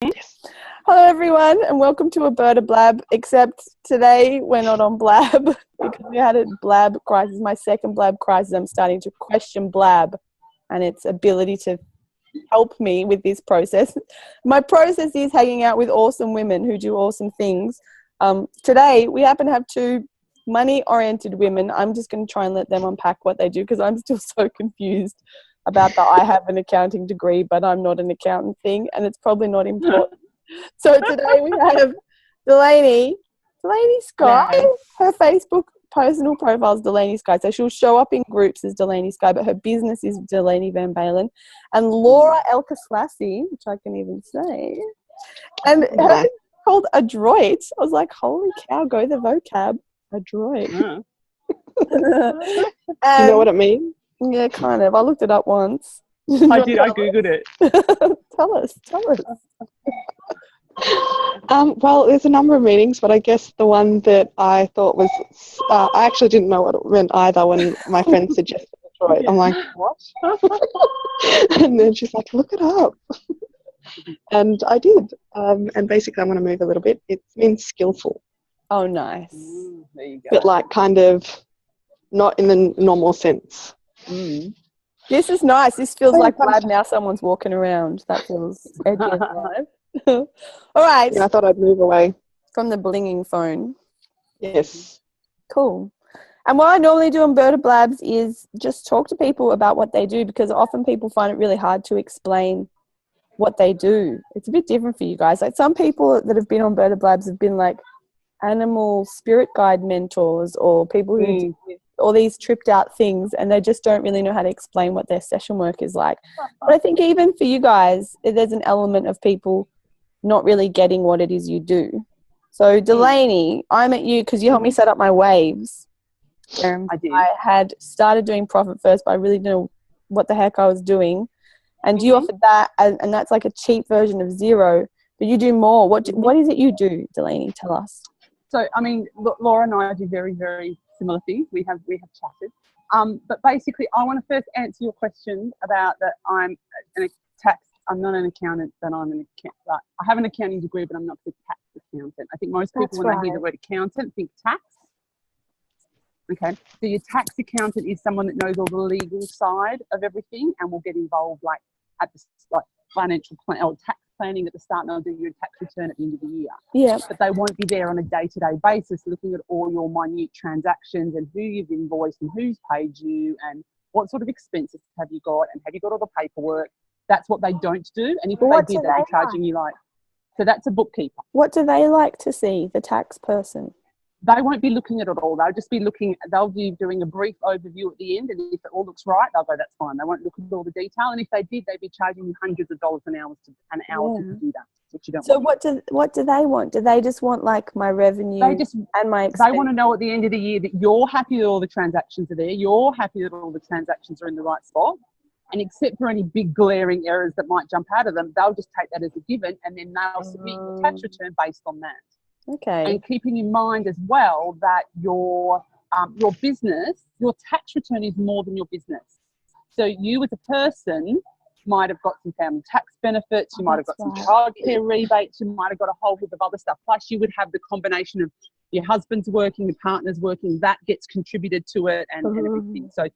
Yes. Hello everyone and welcome to a Bird of Blab, except today we're not on Blab because we had a Blab crisis, my second Blab crisis. I'm starting to question Blab and its ability to help me with this process. My process is hanging out with awesome women who do awesome things. Today we happen to have two money-oriented women. I'm just going to try and let them unpack what they do because I'm still so confused about the I have an accounting degree but I'm not an accountant thing, and it's probably not important. So today we have Delaney Sky. Hello. Her Facebook personal profile is Delaney Sky, so she'll show up in groups as Delaney Sky, but her business is Delaney Van Balen. And Laura Elkaslassi, which I can even say, and her called Adroit. I was like, holy cow, go the vocab, Adroit. Do you know what it means? Yeah, kind of. I looked it up once. I did. I googled it. Tell us. Well, there's a number of meanings, but I guess the one that I thought was, I actually didn't know what it meant either when my friend suggested Detroit. I'm like, what? And then she's like, look it up. And I did. And basically, I'm going to move a little bit. It means skillful. Oh, nice. There you go. But like kind of not in the normal sense. This is nice. This feels like Blab now someone's walking around. That feels edgy and alive. All right. Yeah, I thought I'd move away. From the blinging phone. Yes. Cool. And what I normally do on Bird of Blabs is just talk to people about what they do, because often people find it really hard to explain what they do. It's a bit different for you guys. Like some people that have been on Bird of Blabs have been like animal spirit guide mentors or people who do all these tripped out things, and they just don't really know how to explain what their session work is like. But I think even for you guys, there's an element of people not really getting what it is you do. So Delaney, I met you because you helped me set up my waves. I did. I had started doing Profit First, but I really didn't know what the heck I was doing. And you offered that, and that's like a cheap version of Zero, but you do more. What is it you do, Delaney? Tell us. So, I mean, Laura and I do very, very similar things. We have chatted. But basically, I want to first answer your question about that I'm not an accountant, but I'm an accountant. I have an accounting degree, but I'm not a tax accountant. I think most people, when they hear the word accountant, think tax. Okay. So your tax accountant is someone that knows all the legal side of everything and will get involved like at the financial plan or tax planning at the start, and they'll do your tax return at the end of the year. Yeah. But they won't be there on a day-to-day basis looking at all your minute transactions and who you've invoiced and who's paid you and what sort of expenses have you got and have you got all the paperwork. That's what they don't do. And if they did, they'd be charging you like... So that's a bookkeeper. What do they like to see, the tax person? They won't be looking at it all. They'll just be they'll be doing a brief overview at the end, and if it all looks right, they'll go, that's fine. They won't look at all the detail, and if they did, they'd be charging you hundreds of dollars an hour to do that, which you don't want. So what do they want? Do they just want like my revenue and my expense? They want to know at the end of the year that you're happy that all the transactions are there, you're happy that all the transactions are in the right spot, and except for any big glaring errors that might jump out of them, they'll just take that as a given, and then they'll submit your tax return based on that. Okay. And keeping in mind as well that your business, your tax return is more than your business. So you as a person might have got some family tax benefits, you might have got some childcare rebates, you might have got a whole heap of other stuff. Plus you would have the combination of your husband's working, your partner's working, that gets contributed to it and everything. So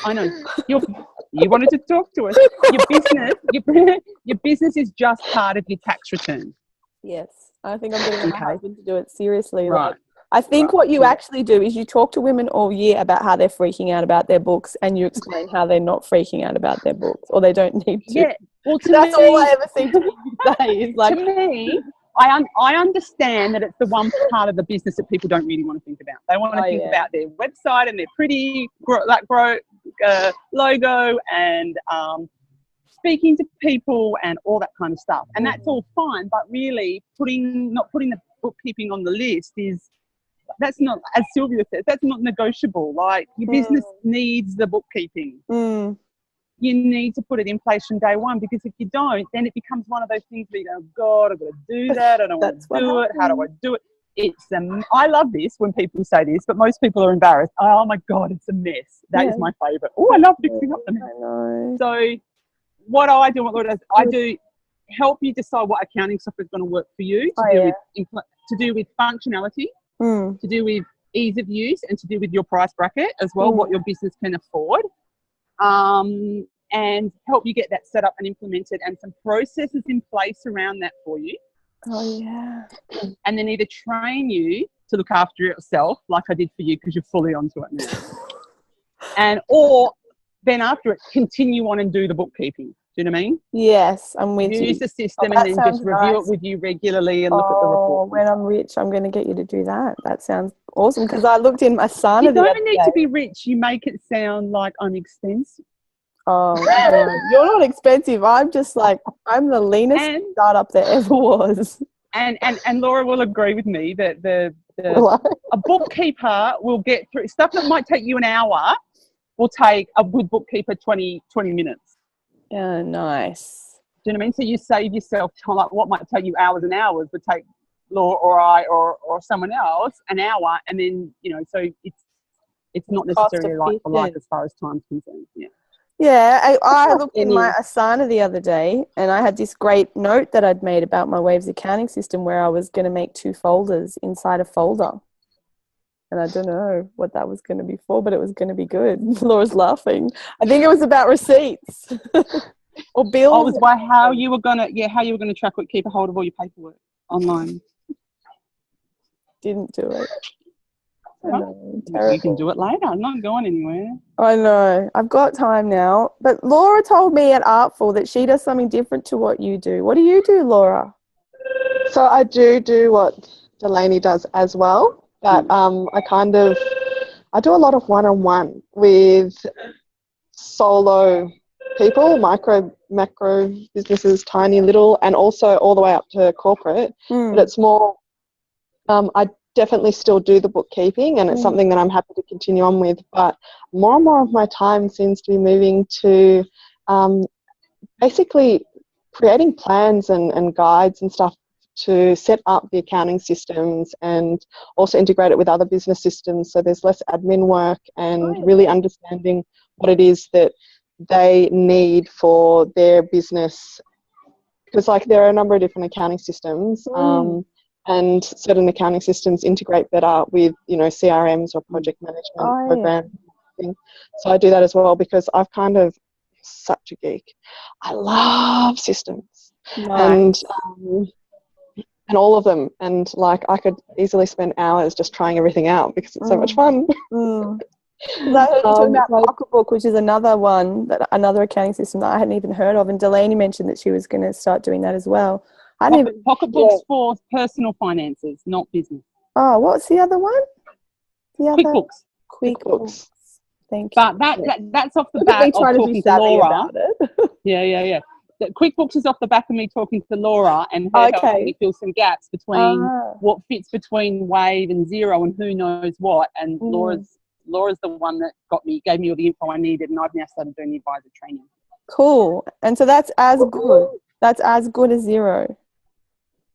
I know you wanted to talk to us. Your business is just part of your tax return. Yes. I think I'm getting my husband to do it seriously. Right. Like, I think what you actually do is you talk to women all year about how they're freaking out about their books, and you explain how they're not freaking out about their books, or they don't need to. Yeah. Well, that's all I ever seem to say. Is like, to me, I understand that it's the one part of the business that people don't really want to think about. They want to think about their website and their pretty logo and speaking to people and all that kind of stuff, and that's all fine, but really not putting the bookkeeping on the list that's not, as Sylvia says, that's not negotiable. Like your business needs the bookkeeping. You need to put it in place from day one, because if you don't, then it becomes one of those things where you go, oh God, I've got to do that, I don't want to do it, how do I do it? I love this when people say this, but most people are embarrassed. Oh my God, it's a mess. That is my favourite. Oh, I love fixing up the mess. I know. So what I do, what Laura does, I do help you decide what accounting software is going to work for you to do with functionality, to do with ease of use, and to do with your price bracket as well, what your business can afford, and help you get that set up and implemented and some processes in place around that for you. Oh, yeah. And then either train you to look after yourself, like I did for you because you're fully onto it now, or then after it, continue on and do the bookkeeping. Do you know what I mean? Yes, I'm with you. Use the system and then just review it with you regularly and look at the report. When I'm rich, I'm going to get you to do that. That sounds awesome, because I looked in my Asana You the other don't need day. to be rich. You make it sound like I'm expensive. Oh, no. You're not expensive. I'm just like, I'm the leanest startup there ever was. And Laura will agree with me that a bookkeeper will get through stuff that might take you an hour. Will take a good bookkeeper 20 minutes. Yeah, nice. Do you know what I mean? So you save yourself time. Like what might take you hours and hours would take Laura or I or someone else an hour, and then so it's not necessarily like for like as far as time's concerned. Yeah. Yeah, I looked in my Asana the other day, and I had this great note that I'd made about my Waves accounting system where I was going to make 2 folders inside a folder. And I don't know what that was going to be for, but it was going to be good. Laura's laughing. I think it was about receipts or bills. Oh, it was by how you were going to track it, keep a hold of all your paperwork online. Didn't do it. You can do it later. I'm not going anywhere. I know. I've got time now. But Laura told me at Artful that she does something different to what you do. What do you do, Laura? So I do what Delaney does as well, but I do a lot of one-on-one with solo people, macro businesses, tiny little, and also all the way up to corporate. But it's more, I definitely still do the bookkeeping, and it's something that I'm happy to continue on with, but more and more of my time seems to be moving to basically creating plans and guides and stuff to set up the accounting systems and also integrate it with other business systems, so there's less admin work and really understanding what it is that they need for their business, because like there are a number of different accounting systems, and certain accounting systems integrate better with CRMs or project management programs. So I do that as well because I've kind of such a geek. I love systems. Nice. And all of them, and like I could easily spend hours just trying everything out because it's so much fun. I heard you talking about Pocketbook, which is another accounting system that I hadn't even heard of, and Delaney mentioned that she was going to start doing that as well. Pocketbook's for personal finances, not business. Oh, what's the other one? QuickBooks. QuickBooks. Thank you. But that's off the back of talking to Laura. Yeah. QuickBooks is off the back of me talking to Laura and her helping me fill some gaps between what fits between Wave and Xero and who knows what. And Laura's the one that gave me all the info I needed, and I've now started doing the advisor training. Cool. And so that's as good. That's as good as Xero.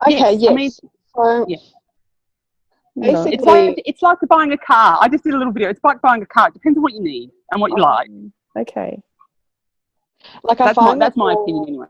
Okay. Yes. I mean, basically, it's like buying a car. I just did a little video. It's like buying a car. It depends on what you need and what you like. Okay. Like that's my opinion anyway.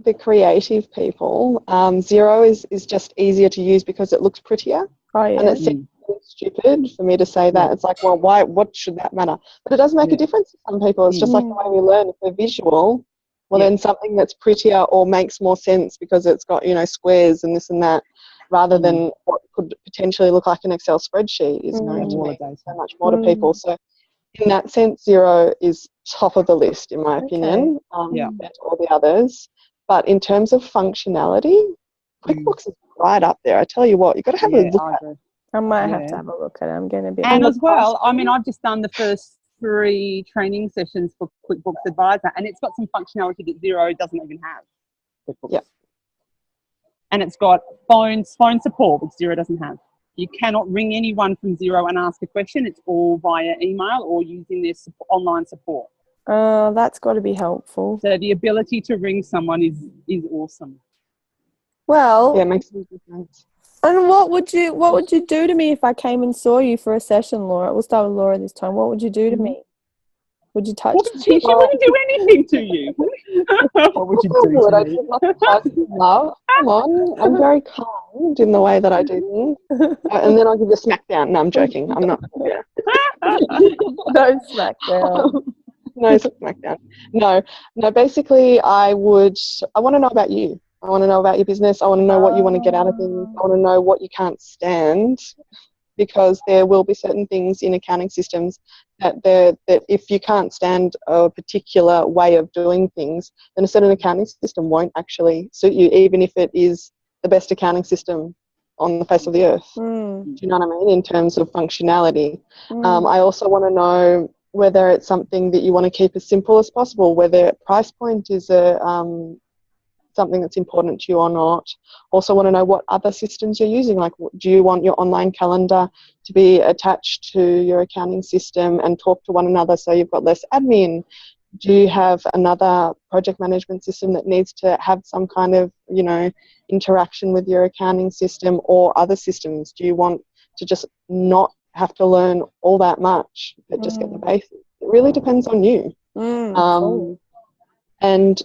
The creative people, Xero is just easier to use because it looks prettier. And it seems stupid for me to say that. It's like, well, what should that matter? But it does make a difference to some people. It's just like the way we learn. If we're visual, well, then something that's prettier or makes more sense because it's got squares and this and that, rather than what could potentially look like an Excel spreadsheet, is going to mean so much more to people. So in that sense, Xero is top of the list, in my opinion, compared to all the others. But in terms of functionality, QuickBooks is right up there. I tell you what, you've got to have a look at it. I might have to have a look at it. I'm going to be. And as well, I mean, I've just done the first 3 training sessions for QuickBooks Advisor, and it's got some functionality that Xero doesn't even have. Yeah. And it's got phone support, which Xero doesn't have. You cannot ring anyone from Xero and ask a question. It's all via email or using their online support. That's got to be helpful. So the ability to ring someone is awesome. Well, it makes a difference. And what would you do to me if I came and saw you for a session, Laura? We'll start with Laura this time. What would you do to me? Would you touch? She wouldn't do anything to you. What would you do Would to I me? do lots of hugs and love? Come on, I'm very kind in the way that I do things, and then I'll give you a smack down. No, I'm joking. I'm not. Yeah. No smackdown. No smackdown. No, no. Basically, I want to know about you. I want to know about your business. I want to know what you want to get out of things. I want to know what you can't stand, because there will be certain things in accounting systems that if you can't stand a particular way of doing things, then a certain accounting system won't actually suit you, even if it is the best accounting system on the face of the earth. Do you know what I mean? In terms of functionality. I also want to know whether it's something that you want to keep as simple as possible, whether price point is something that's important to you or not. Also want to know what other systems you're using. Like, do you want your online calendar to be attached to your accounting system and talk to one another so you've got less admin? Do you have another project management system that needs to have some kind of, interaction with your accounting system or other systems? Do you want to just not have to learn all that much, but just get the basics? It really depends on you. Cool. And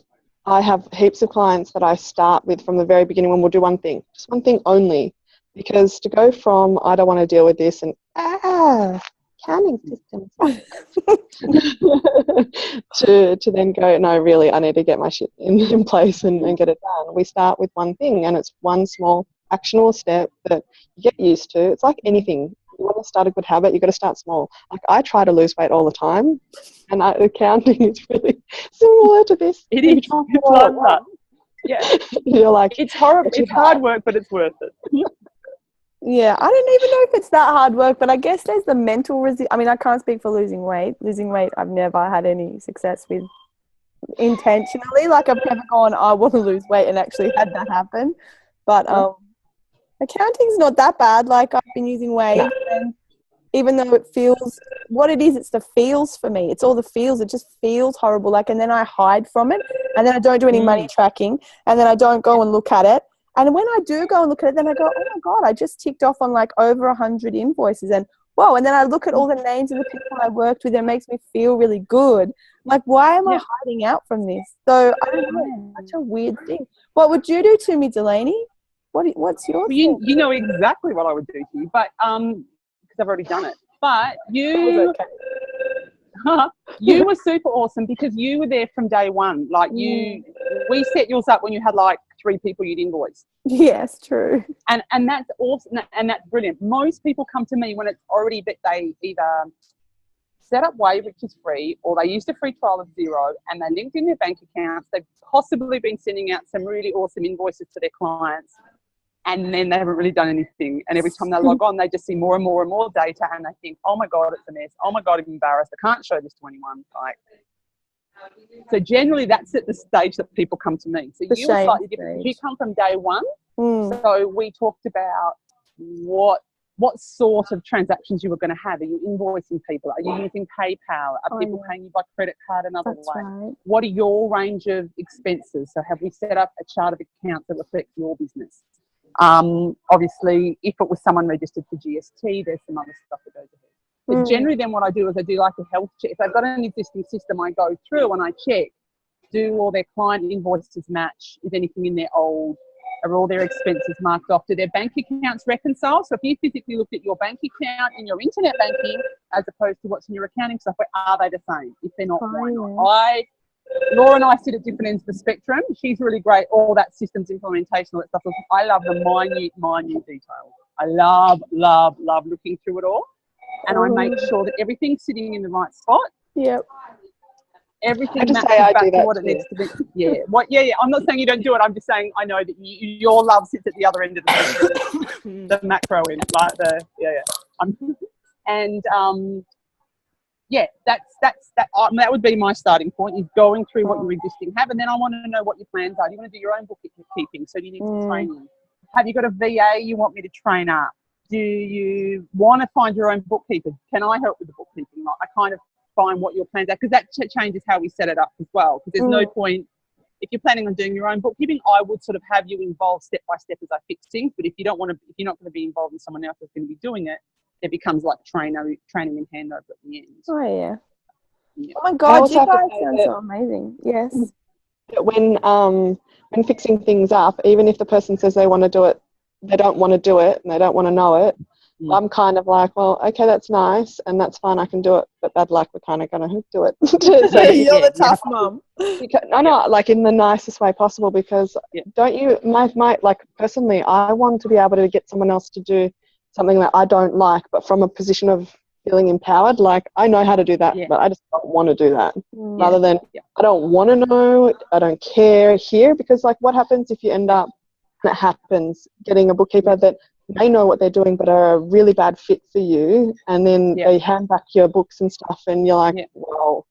I have heaps of clients that I start with from the very beginning when we'll do one thing, just one thing only. Because to go from, I don't want to deal with this, and accounting systems, to then go, no, really, I need to get my shit in place and get it done. We start with one thing, and it's one small actionable step that you get used to. It's like anything. You want to start a good habit, you've got to start small. Like, I try to lose weight all the time, and accounting is really similar to this. It is. It's like that. Yeah. You're like, it's horrible. It's hard work, but it's worth it. Yeah, I don't even know if it's that hard work, but I guess there's the mental I mean, I can't speak for losing weight. Losing weight, I've never had any success with intentionally. Like, I've never gone, I want to lose weight, and actually had that happen. But accounting's not that bad. Like, I've been using weight, and even though it feels what it is, it's the feels for me. It's all the feels. It just feels horrible. Like, and then I hide from it, and then I don't do any money tracking, and then I don't go and look at it. And when I do go and look at it, then I go, oh my God, I just ticked off on like over 100 invoices, and whoa. And then I look at all the names of the people I worked with, and it makes me feel really good. I'm like, why am I hiding out from this? So I don't know. It's such a weird thing. What would you do to me, Delaney? What's your thing? You know exactly what I would do to you, but because I've already done it. But you, you were super awesome because you were there from day one. Like, we set yours up when you had like 3 people you'd invoice. Yes, true. And that's awesome, and that's brilliant. Most people come to me when it's already that they either set up Wave, which is free, or they used a free trial of Xero, and they linked in their bank accounts. They've possibly been sending out some really awesome invoices to their clients, and then they haven't really done anything. And every time they log on, they just see more and more and more data, and they think, oh my God, it's a mess. Oh my God, I'm embarrassed. I can't show this to anyone. Like, so generally that's at the stage that people come to me. So you were slightly different. You come from day one. So we talked about what sort of transactions you were going to have. Are you invoicing people? Are you using PayPal? Are people paying you by credit card another way? Right. What are your range of expenses? So have we set up a chart of accounts that reflects your business? Obviously, if it was someone registered for GST, there's some other stuff that goes ahead. But generally then what I do is I do like a health check. If they've got an existing system, I go through and I check, do all their client invoices match? Is anything in there old? Are all their expenses marked off? Do their bank accounts reconcile? So if you physically look at your bank account in your internet banking as opposed to what's in your accounting software, are they the same? If they're not, why not? Laura and I sit at different ends of the spectrum. She's really great, all that systems implementation, all that stuff. I love the minute details. I love looking through it all. And I make sure that everything's sitting in the right spot. Yep. Everything matches back to what it needs to be. Yeah. I'm not saying you don't do it. I'm just saying I know that your love sits at the other end of the spectrum, the macro end, like that would be my starting point, is going through what your existing have, and then I want to know what your plans are. Do you want to do your own bookkeeping? So do you need some training? Have you got a VA you want me to train up? Do you want to find your own bookkeeper? Can I help with the bookkeeping? Like, I kind of find what your plans are, because that changes how we set it up as well. Because there's no point, if you're planning on doing your own bookkeeping, I would sort of have you involved step by step as I fix things. But if you don't want to, if you're not going to be involved in someone else that's going to be doing it, it becomes like training and handover at the end. Oh yeah. Oh my I God, also you have to guys say sound that so amazing. Yes. when fixing things up, even if the person says they want to do it, they don't want to do it and they don't want to know it, I'm kind of like, well, okay, that's nice and that's fine, I can do it, but bad luck, we're kind of going to do it. So You're the tough mum. no, like in the nicest way possible, because don't you, my like personally, I want to be able to get someone else to do something that I don't like, but from a position of feeling empowered, like I know how to do that, but I just don't want to do that. Rather than I don't want to know, I don't care here, because like what happens if you end up, and it happens, getting a bookkeeper that may know what they're doing but are a really bad fit for you, and then they hand back your books and stuff and you're like, well,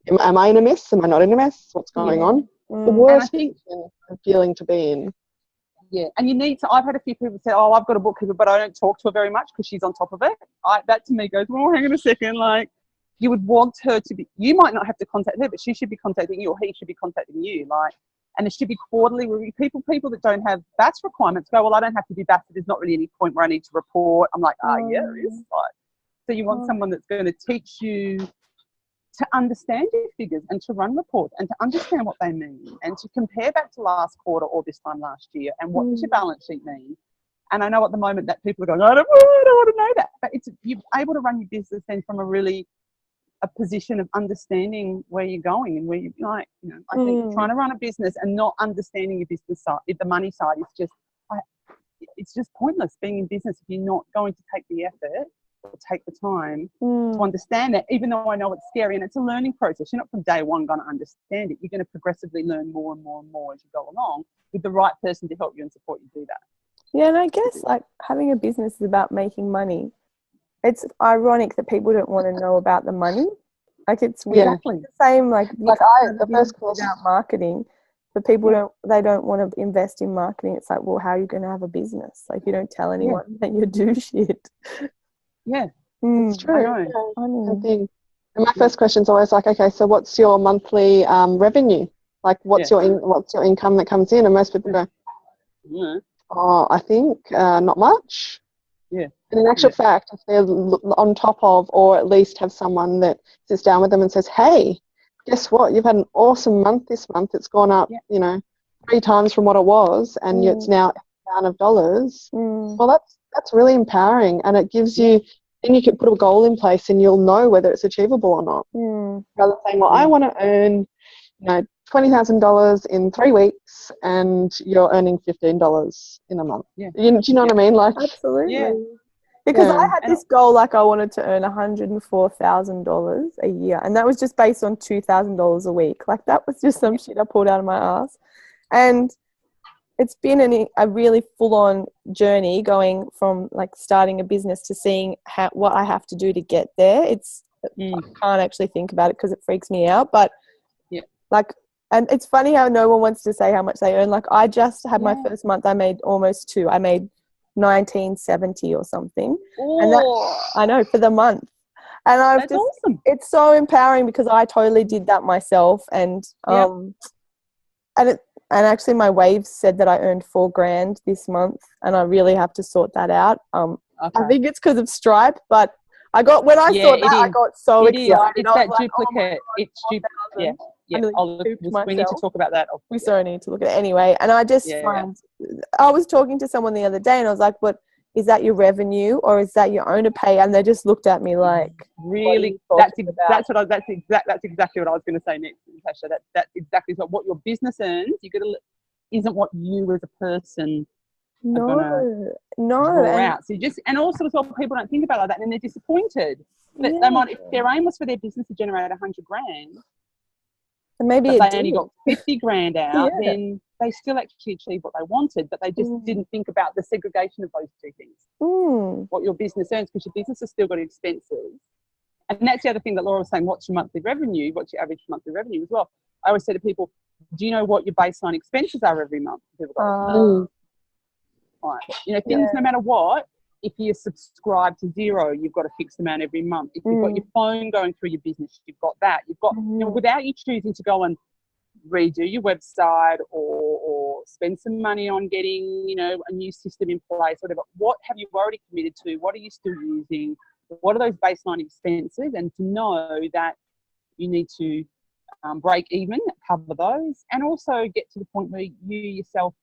am I in a mess? Am I not in a mess? What's going on? The worst feeling to be in. Yeah, and you need to, I've had a few people say, oh, I've got a bookkeeper, but I don't talk to her very much because she's on top of it. That to me goes, well, hang on a second, like, you would want her to be, you might not have to contact her, but she should be contacting you, or he should be contacting you, like, and it should be quarterly review. People that don't have BAS requirements go, well, I don't have to do BAS, there's not really any point where I need to report. I'm like, yeah, it is. Like, so you want someone that's going to teach you to understand your figures and to run reports and to understand what they mean and to compare back to last quarter or this time last year and what does your balance sheet mean. And I know at the moment that people are going, I don't want to know that. But you're able to run your business then from a position of understanding where you're going and where you like, you know, I think trying to run a business and not understanding your business side, the money side, is it's just pointless being in business if you're not going to take the effort or take the time to understand it, even though I know it's scary and it's a learning process. You're not from day one going to understand it. You're going to progressively learn more and more and more as you go along with the right person to help you and support you do that. Yeah, and I guess like having a business is about making money. It's ironic that people don't want to know about the money. Like it's weird. It's the same like the first course about marketing, but people don't want to invest in marketing. It's like, well, how are you going to have a business? Like you don't tell anyone that you do shit. Yeah, it's true. I think. And my first question is always like, okay, so what's your monthly revenue? Like, what's your income that comes in? And most people go, oh, I think not much. Yeah. And in actual fact, if they're on top of, or at least have someone that sits down with them and says, hey, guess what? You've had an awesome month this month. It's gone up, 3 times from what it was, and it's now X amount of dollars. Well, that's really empowering, and it gives you, then you can put a goal in place and you'll know whether it's achievable or not. Rather than saying, well, I want to earn, $20,000 in 3 weeks, and you're earning $15 in a month. Do you know what I mean? Like, absolutely. Yeah. Because I had this goal, like I wanted to earn $104,000 a year, and that was just based on $2,000 a week. Like that was just some shit I pulled out of my ass, and it's been a really full-on journey going from like starting a business to seeing what I have to do to get there. I can't actually think about it because it freaks me out, but like, and it's funny how no one wants to say how much they earn. Like I just had my first month, I made almost 2. I made $19.70 or something. And that, I know, for the month. And that's awesome. It's so empowering because I totally did that myself. And and actually my waves said that I earned $4,000 this month, and I really have to sort that out. I think it's because of Stripe, but I got I got so excited. It's that duplicate. It's duplicate. Yeah, we need to talk about that. We so need to look at it anyway. And I just I was talking to someone the other day, and I was like, "But is that your revenue or is that your owner pay?" And they just looked at me like, "Really? That's exactly what I was going to say next, Natasha. That's exactly what your business earns. Isn't what you as a person." No. Out. So and also as well, people don't think about it like that, and they're disappointed. That they might, if their aim was for their business to generate $100,000, and maybe they only got $50,000 out, then they still actually achieved what they wanted, but they just didn't think about the segregation of those two things. What your business earns, because your business has still got expenses. And that's the other thing that Laura was saying, what's your monthly revenue? What's your average monthly revenue as well? I always say to people, do you know what your baseline expenses are every month? People go, right. Things no matter what, if you subscribe to Xero, you've got a fixed amount every month. If you've got your phone going through your business, you've got that. You've got, without you choosing to go and redo your website or spend some money on getting, a new system in place, whatever. What have you already committed to? What are you still using? What are those baseline expenses? And to know that you need to break even, cover those, and also get to the point where you yourself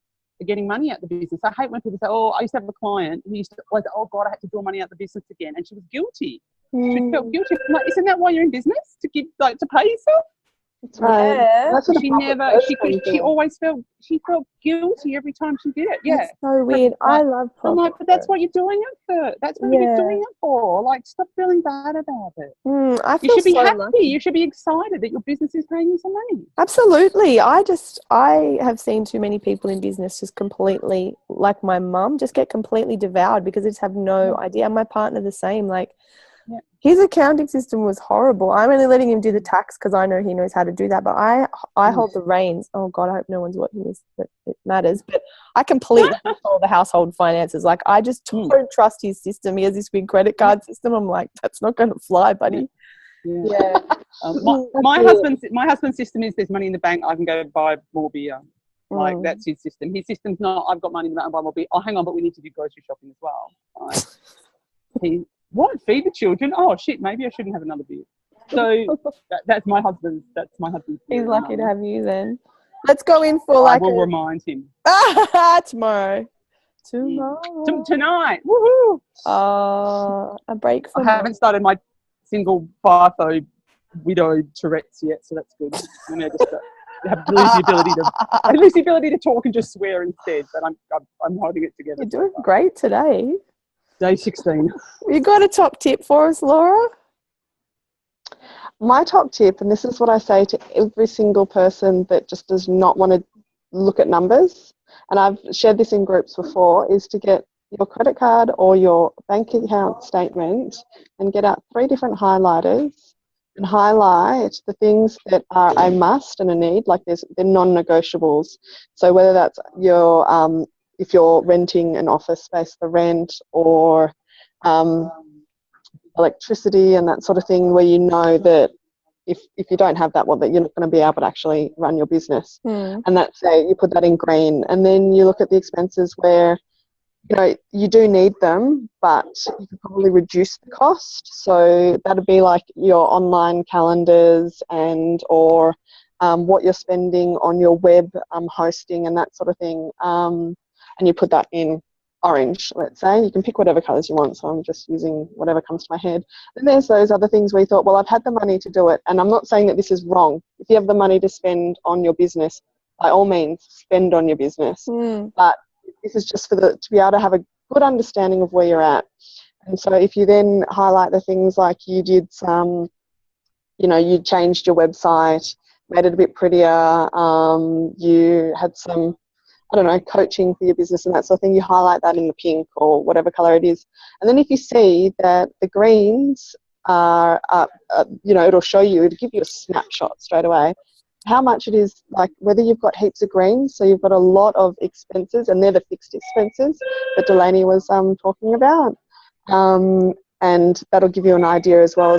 are getting money out the business. I hate when people say, oh, I used to have a client who used to always, oh God, I had to draw money out the business again, and she was guilty. She felt guilty. I'm like, isn't that why you're in business, to give, like, to pay yourself? That's right. Yeah. That's what She the never, she always felt, she felt guilty every time she did it. Yeah. It's so weird. I love profit. I'm like, but that's what you're doing it for. That's what you're doing it for. Like, stop feeling bad about it. I You feel should be so happy. lucky. You should be excited that your business is paying you some money. Absolutely. I have seen too many people in business just completely, like my mum, just get completely devoured because they just have no idea. And my partner the same. Like, his accounting system was horrible. I'm only letting him do the tax because I know he knows how to do that. But I hold the reins. Oh God, I hope no one's watching this, but it matters. But I completely control the household finances. Like, I just don't trust his system. He has this big credit card system. I'm like, that's not going to fly, buddy. Yeah. My husband's system is, there's money in the bank, I can go buy more beer. Like, that's his system. His system's not, I've got money in the bank, I'll buy more beer. Oh, hang on, but we need to do grocery shopping as well. Like, what? Feed the children? Oh shit, maybe I shouldn't have another beer. So that's my husband's. He's lucky to have you then. Let's go in for I will remind him. Tomorrow. Tonight. Woohoo! A break from. I haven't started my single FIFO widow Tourette's yet, so that's good. I'm gonna just lose the ability to talk and just swear instead. But I'm holding it together. You're doing great today. Day 16. You got a top tip for us, Laura? My top tip, and this is what I say to every single person that just does not want to look at numbers, and I've shared this in groups before, is to get your credit card or your bank account statement and get out 3 different highlighters and highlight the things that are a must and a need, like they're non-negotiables. So whether that's your if you're renting an office space, the rent, or electricity and that sort of thing, where you know that if you don't have that, well, that you're not going to be able to actually run your business. And that's you put that in green. And then you look at the expenses where, you know, you do need them, but you could probably reduce the cost. So that'd be like your online calendars or what you're spending on your web hosting and that sort of thing. And you put that in orange, let's say. You can pick whatever colours you want, so I'm just using whatever comes to my head. Then there's those other things where you thought, well, I've had the money to do it, and I'm not saying that this is wrong. If you have the money to spend on your business, by all means, spend on your business. But this is just to be able to have a good understanding of where you're at. And so if you then highlight the things like you did some, you know, you changed your website, made it a bit prettier, you had some, I don't know, coaching for your business and that sort of thing, you highlight that in the pink or whatever colour it is. And then if you see that the greens are you know, it'll show you, it'll give you a snapshot straight away how much it is, like whether you've got heaps of greens, so you've got a lot of expenses, and they're the fixed expenses that Delaney was talking about. And that'll give you an idea as well,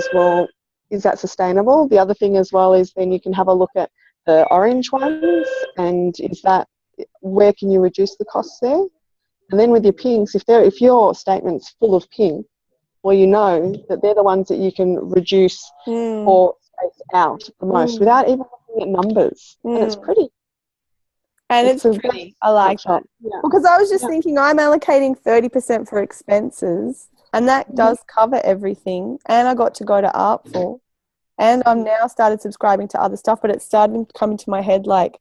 is that sustainable? The other thing as well is then you can have a look at the orange ones, and where can you reduce the costs there? And then with your pinks, if your statement's full of pink, well, you know that they're the ones that you can reduce or space out the most without even looking at numbers. And it's pretty. And it's pretty. I like that. Yeah. Because I was just thinking, I'm allocating 30% for expenses, and that does cover everything. And I got to go to Artful, and I'm now started subscribing to other stuff, but it's starting to come into my head like,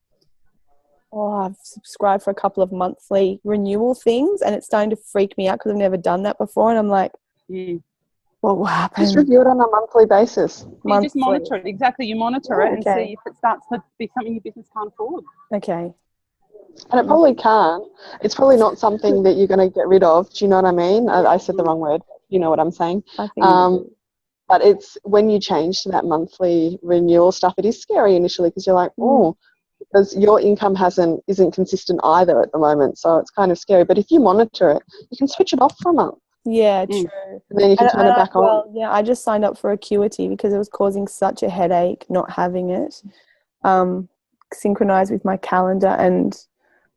I've subscribed for a couple of monthly renewal things, and it's starting to freak me out because I've never done that before. And I'm like, what will happen? Just review it on a monthly basis. You just monitor it. Exactly. You monitor it and see if it starts to be something your business can't afford. Okay. And it probably can't. It's probably not something that you're going to get rid of. Do you know what I mean? I said the wrong word. You know what I'm saying? I think but it's when you change to that monthly renewal stuff, it is scary initially because you're like, because your income isn't consistent either at the moment. So it's kind of scary. But if you monitor it, you can switch it off for a month. Yeah, true. And then you can turn it back on. Well, yeah, I just signed up for Acuity because it was causing such a headache not having it synchronized with my calendar. And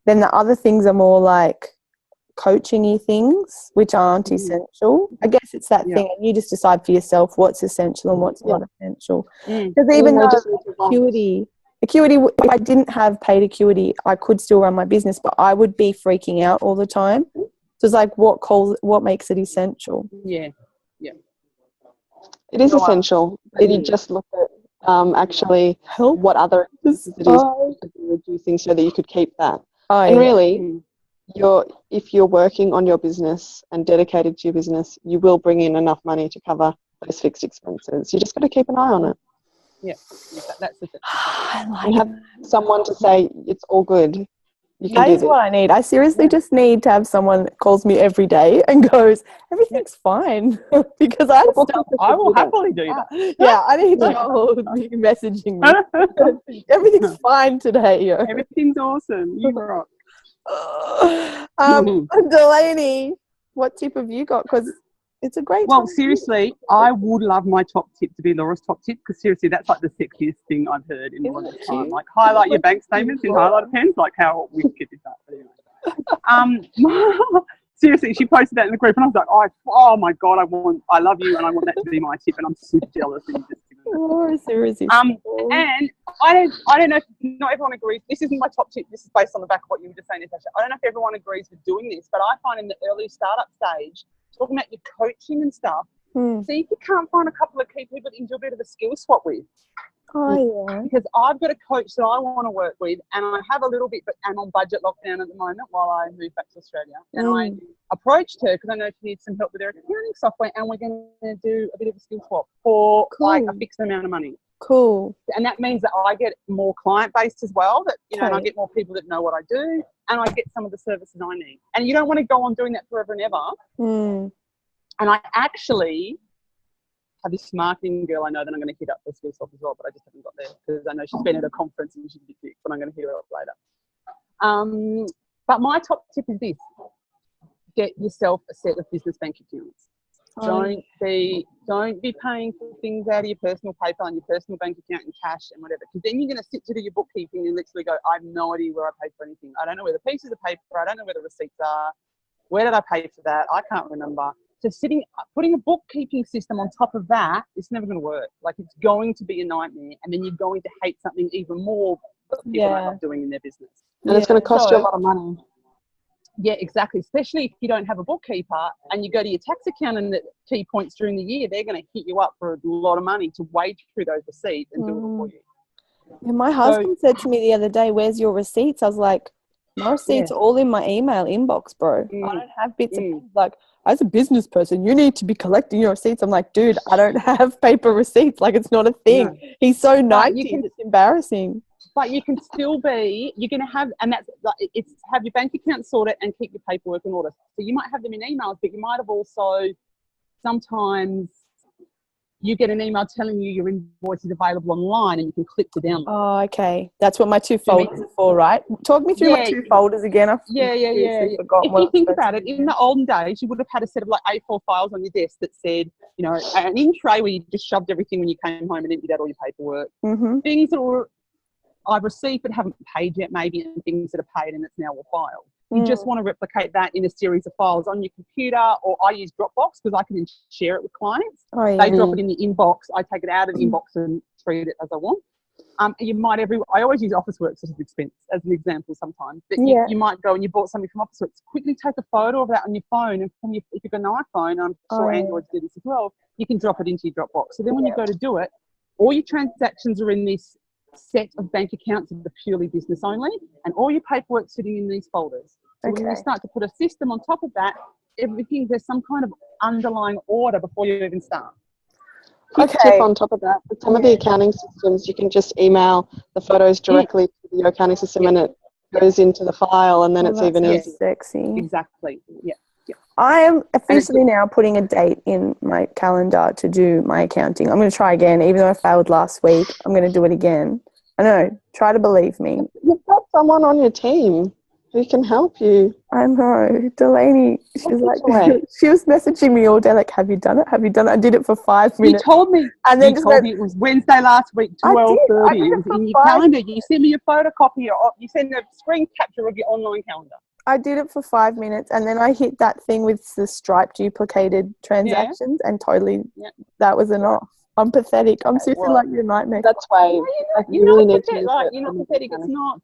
then the other things are more like coaching-y things which aren't essential. I guess it's that thing, and you just decide for yourself what's essential and what's not essential. Because even though acuity, if I didn't have paid acuity, I could still run my business, but I would be freaking out all the time. So it's like, what makes it essential? Yeah. It is essential. You just look at actually what other expenses it is to be reducing so that you could keep that. And really, if you're working on your business and dedicated to your business, you will bring in enough money to cover those fixed expenses. You just got to keep an eye on it. Yeah, that's the and have someone to say it's all good. That is what I need. I seriously just need to have someone that calls me every day and goes, everything's fine. Because I will happily do that. Yeah, I need Joel be messaging me. Everything's fine today. Everything's awesome. You rock. Delaney, what tip have you got? Because it's a great seriously, I would love my top tip to be Laura's top tip, because seriously, that's like the sexiest thing I've heard in a long time. Like, highlight your bank statements in highlighter pens, like how wicked is that? Anyway. Seriously, she posted that in the group, and I was like, oh my God, I love you, and I want that to be my tip, and I'm super jealous. And seriously. And I don't know if not everyone agrees. This isn't my top tip. This is based on the back of what you were just saying, Natasha. I don't know if everyone agrees with doing this, but I find in the early startup stage, talking about your coaching and stuff, see if you can't find a couple of key people that you can do a bit of a skill swap with. Because I've got a coach that I want to work with, and I have a little bit, but I'm on budget lockdown at the moment while I move back to Australia. And I approached her because I know she needs some help with her accounting software, and we're going to do a bit of a skill swap for like a fixed amount of money. Cool. And that means that I get more client based as well, that and I get more people that know what I do, and I get some of the services I need. And you don't want to go on doing that forever and ever. And I actually have this marketing girl I know that I'm going to hit up for skill swap as well, but I just haven't got there because I know she's been at a conference and she's a bit sick, but I'm going to hit her up later. But my top tip is this: get yourself a set of business bank accounts. Don't be paying for things out of your personal paper and your personal bank account in cash and whatever, because then you're going to sit to do your bookkeeping and literally go, I have no idea where I paid for anything. I don't know where the pieces of paper are. I don't know where the receipts are. Where did I pay for that? I can't remember. So putting a bookkeeping system on top of that, it's never going to work. Like, it's going to be a nightmare, and then you're going to hate something even more that people don't like doing in their business. And it's going to cost you a lot of money. Yeah, exactly. Especially if you don't have a bookkeeper and you go to your tax accountant at key points during the year, they're going to hit you up for a lot of money to wade through those receipts and do it for you. Yeah, my husband said to me the other day, where's your receipts? I was like, my receipts are all in my email inbox, bro. I don't have bits of paper. Like, as a business person, you need to be collecting your receipts. I'm like, dude, I don't have paper receipts. Like, it's not a thing. No. He's so 90, it's embarrassing. But you can still be, you're going to have, and that's, it's have your bank account sorted and keep your paperwork in order. So you might have them in emails, but you might have also, sometimes you get an email telling you your invoice is available online and you can click to download. Oh, okay. That's what my 2 folders are for, right? Talk me through my 2 folders again. Yeah. If you think about it, in the olden days, you would have had a set of like A4 files on your desk that said, you know, an in tray where you just shoved everything when you came home and emptied out all your paperwork. Things that were I've received but haven't paid yet, maybe, and things that are paid and it's now a file. You just want to replicate that in a series of files on your computer, or I use Dropbox because I can share it with clients. They drop it in the inbox. I take it out of the inbox and treat it as I want. You might I always use Officeworks as an example sometimes. But you might go and you bought something from Officeworks. Quickly take a photo of that on your phone, and if you've got an iPhone, I'm sure Androids do this as well, you can drop it into your Dropbox. So then when you go to do it, all your transactions are in this set of bank accounts that are purely business only, and all your paperwork sitting in these folders. So when you start to put a system on top of that, there's some kind of underlying order before you even start. Quick tip on top of that, with some of the accounting systems, you can just email the photos directly to your accounting system and it goes into the file, and then it's even easier. Sexy. Exactly. Yeah. I am officially now putting a date in my calendar to do my accounting. I'm going to try again, even though I failed last week. I'm going to do it again. I know. Try to believe me. You've got someone on your team who can help you. I know. Delaney, she's like, she was messaging me all day, like, have you done it? Have you done it? I did it for 5 minutes. You told me. And then you told me it was Wednesday last week, 12:30. It was in your calendar. You sent me a photocopy, or you sent a screen capture of your online calendar. I did it for 5 minutes, and then I hit that thing with the Stripe duplicated transactions, and totally that was enough. I'm pathetic. I'm seriously like your nightmare. That's why You're you really not need to pathetic. use Like, it you're not for pathetic. kind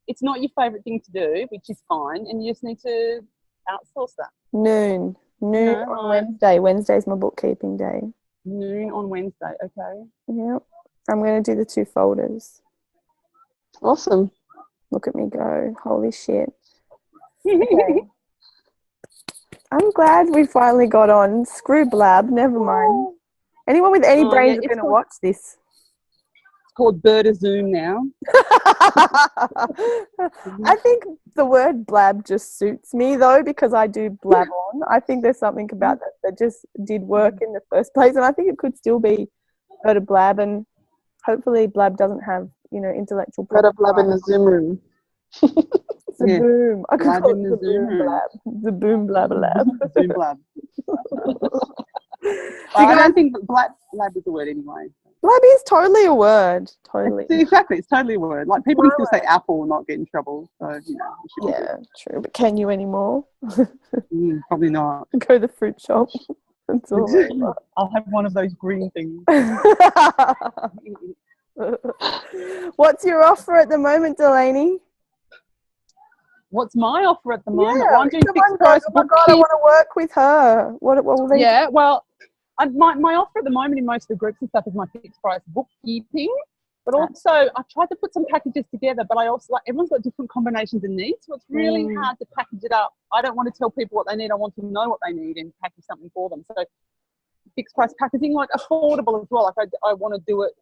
It's not your favourite thing to do, which is fine, and you just need to outsource that. Noon No, on right. Wednesday. Wednesday's my bookkeeping day. Noon on Wednesday, okay. Yep. I'm going to do the 2 folders. Awesome. Look at me go. Holy shit. Okay. I'm glad we finally got on. Screw Blab. Never mind. Anyone with any brains is going to watch this. It's called Bird Zoom now. I think the word blab just suits me, though, because I do blab on. I think there's something about that just did work in the first place, and I think it could still be Bird of Blab, and hopefully Blab doesn't have, intellectual Bird of property. Blab in the Zoom room. The boom. I could Blab call in it the the boom Zoom blab. The boom blab lab. Zoom Blab. I don't think Blab is a word anyway. Blab is totally a word. Totally. Exactly, it's totally a word. Like, people can still say apple and not get in trouble. So, Yeah, true. But can you anymore? Probably not. Go to the fruit shop. It's all over. I'll have one of those green things. What's your offer at the moment, Delaney? What's my offer at the moment? Yeah, Well, I'm doing fixed price oh my God, I want to work with her. What will they do? Yeah, well, my offer at the moment in most of the groups and stuff is my fixed price bookkeeping. But also, I've tried to put some packages together, but I also, everyone's got different combinations and needs, so it's really hard to package it up. I don't want to tell people what they need. I want to know what they need and package something for them. So fixed price packaging, like affordable as well. Like, I want to do it.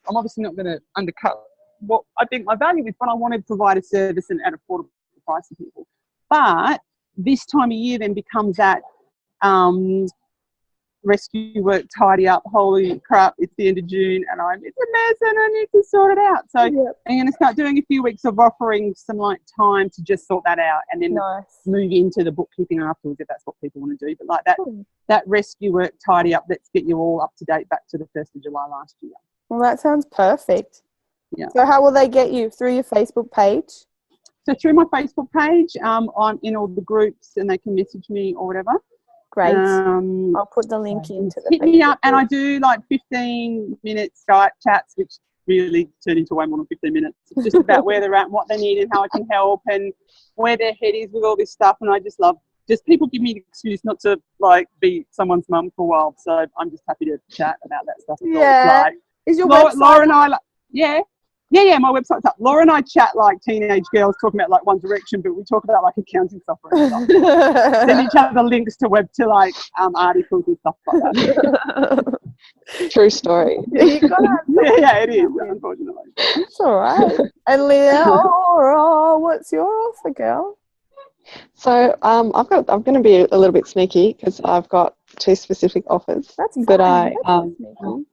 I'm obviously not going to undercut what I think my value is, but I want to provide a service and at affordable price to people. But this time of year then becomes that rescue work, tidy up, holy crap, it's the end of June and it's a mess and I need to sort it out. So I'm going to start doing a few weeks of offering some time to just sort that out, and then move into the bookkeeping afterwards if that's what people want to do. But like that rescue work, tidy up, let's get you all up to date back to the 1st of July last year. Well, that sounds perfect. Yeah. So how will they get you? Through your Facebook page? So through my Facebook page, I'm in all the groups and they can message me or whatever. Great. I'll put the link into the hit me up, and I do like 15-minute Skype chats, which really turn into way more than 15 minutes. It's just about where they're at and what they need and how I can help and where their head is with all this stuff. And I just love people give me an excuse not to like be someone's mum for a while. So I'm just happy to chat about that stuff. Yeah. Is your Laura, website? Laura and I, yeah, my website's up. Laura and I chat like teenage girls talking about like One Direction, but we talk about like accounting software and stuff. Send each other links to articles and stuff like that. True story. You gotta have yeah, it is, unfortunately. It's all right. And Leah, what's your offer, girl? So I'm going to be a little bit sneaky because I've got 2 specific offers that I am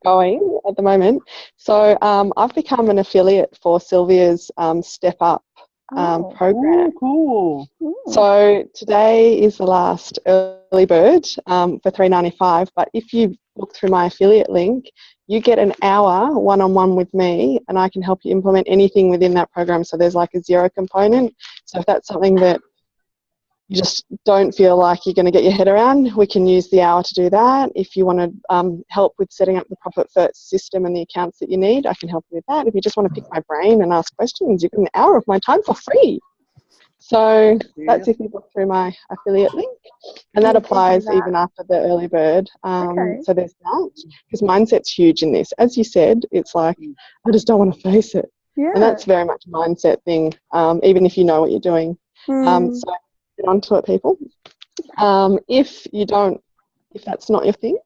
going at the moment. So I've become an affiliate for Sylvia's Step Up program. Cool. So today is the last early bird for $3.95, but if you look through my affiliate link, you get an hour one-on-one with me, and I can help you implement anything within that program. So there's like a zero component. So if that's something that you just don't feel like you're going to get your head around, we can use the hour to do that. If you want to help with setting up the Profit First system and the accounts that you need, I can help you with that. If you just want to pick my brain and ask questions, you get an hour of my time for free. So that's if you look through my affiliate link. And that applies even after the early bird. So there's that. Because mindset's huge in this. As you said, it's like, I just don't want to face it. Yeah. And that's very much a mindset thing, even if you know what you're doing. So get onto it, people. If that's not your thing,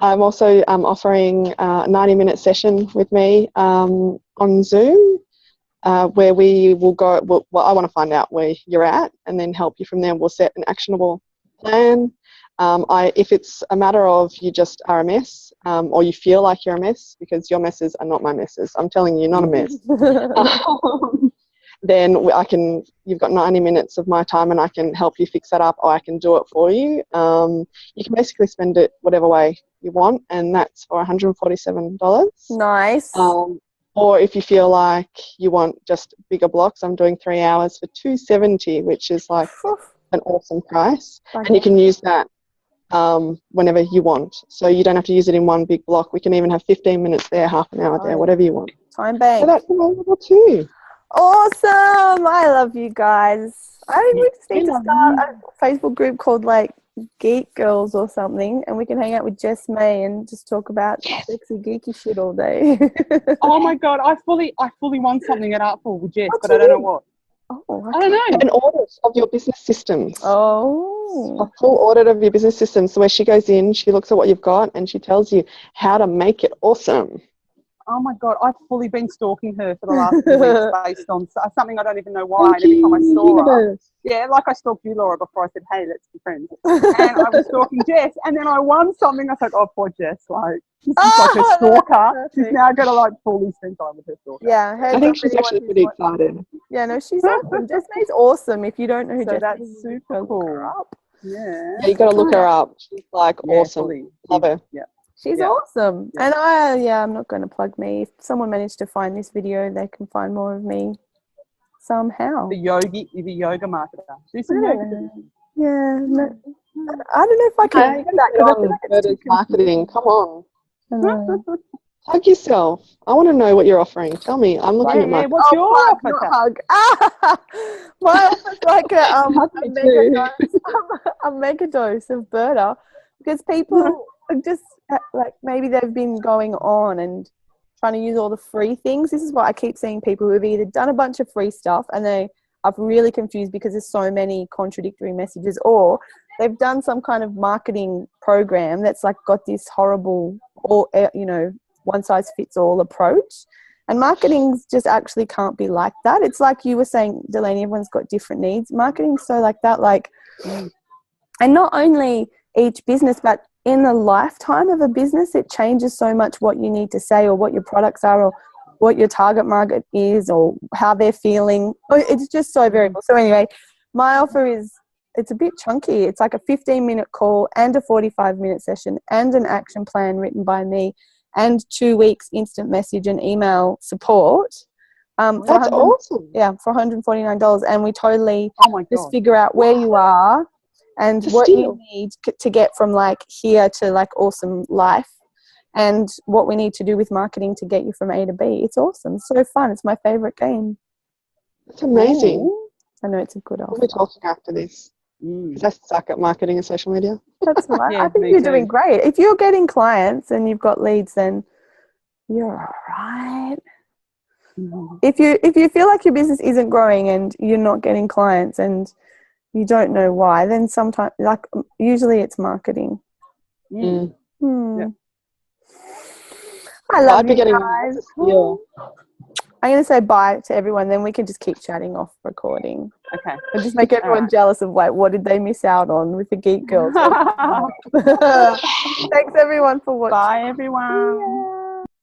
I'm also offering a 90-minute session with me on Zoom, where we will go. I want to find out where you're at and then help you from there. We'll set an actionable plan. If it's a matter of you just are a mess, or you feel like you're a mess, because your messes are not my messes. I'm telling you, not a mess. Then you've got 90 minutes of my time and I can help you fix that up, or I can do it for you. You can basically spend it whatever way you want, and that's for $147. Nice. Or if you feel like you want just bigger blocks, I'm doing 3 hours for $270, which is like an awesome price. And you can use that whenever you want. So you don't have to use it in one big block. We can even have 15 minutes there, half an hour there, whatever you want. Time bank. So that's available too. Awesome. I love you guys. I think we just need to start a Facebook group called like Geek Girls or something, and we can hang out with Jess May and just talk about sexy geeky shit all day. Oh my God, I fully want something at Artful with Jess, but I don't know what. Oh, okay. I don't know. An audit of your business systems. Oh. A full audit of your business systems. So where she goes in, she looks at what you've got, and she tells you how to make it awesome. Oh my God, I've fully been stalking her for the last few weeks based on something I don't even know why. And every time I saw her, yeah, like I stalked you, Laura, before I said, hey, let's be friends. And I was stalking Jess, and then I won something. I was like, oh, poor Jess, like, this is like a stalker. She's now going to like fully spend time with her stalker. Yeah, I think she's actually pretty excited. Yeah, no, she's awesome. Jess May's awesome. If you don't know who Jess that's is, super cool. Yeah, you got to look her up. She's like awesome. Love her. Yeah. She's awesome. Yeah. And I'm not going to plug me. If someone managed to find this video, they can find more of me somehow. The yoga marketer. Do some yoga. Yeah. No, I don't know if I can. Marketing. Come on. Plug yourself. I want to know what you're offering. Tell me. I'm looking at my. What's your offer? Hug. My offer's like a mega dose of Berta, because people just like, maybe they've been going on and trying to use all the free things. This is what I keep seeing people who've either done a bunch of free stuff and they are really confused because there's so many contradictory messages, or they've done some kind of marketing program that's like got this horrible, one size fits all approach. And marketing's just actually can't be like that. It's like you were saying, Delaney, everyone's got different needs. Marketing's so like that, and not only each business, but in the lifetime of a business, it changes so much what you need to say, or what your products are, or what your target market is, or how they're feeling. It's just so variable. So anyway, my offer is, it's a bit chunky. It's like a 15-minute call and a 45-minute session and an action plan written by me and 2 weeks instant message and email support. That's awesome. Yeah, for $149. And we totally just figure out where you are and what you need to get from like here to like awesome life, and what we need to do with marketing to get you from A to B. It's awesome. It's so fun. It's my favorite game. It's amazing. Ooh. I know it's a good offer. We'll be talking after this. Because I suck at marketing and social media. That's right. I think you're doing great. If you're getting clients and you've got leads, then you're all right. If you feel like your business isn't growing and you're not getting clients and you don't know why, then sometimes, like, usually it's marketing. Yeah. I love you guys. I'm going to say bye to everyone, then we can just keep chatting off recording. Okay. And just make everyone jealous of, like, what did they miss out on with the Geek Girls. Thanks, everyone, for watching. Bye, everyone.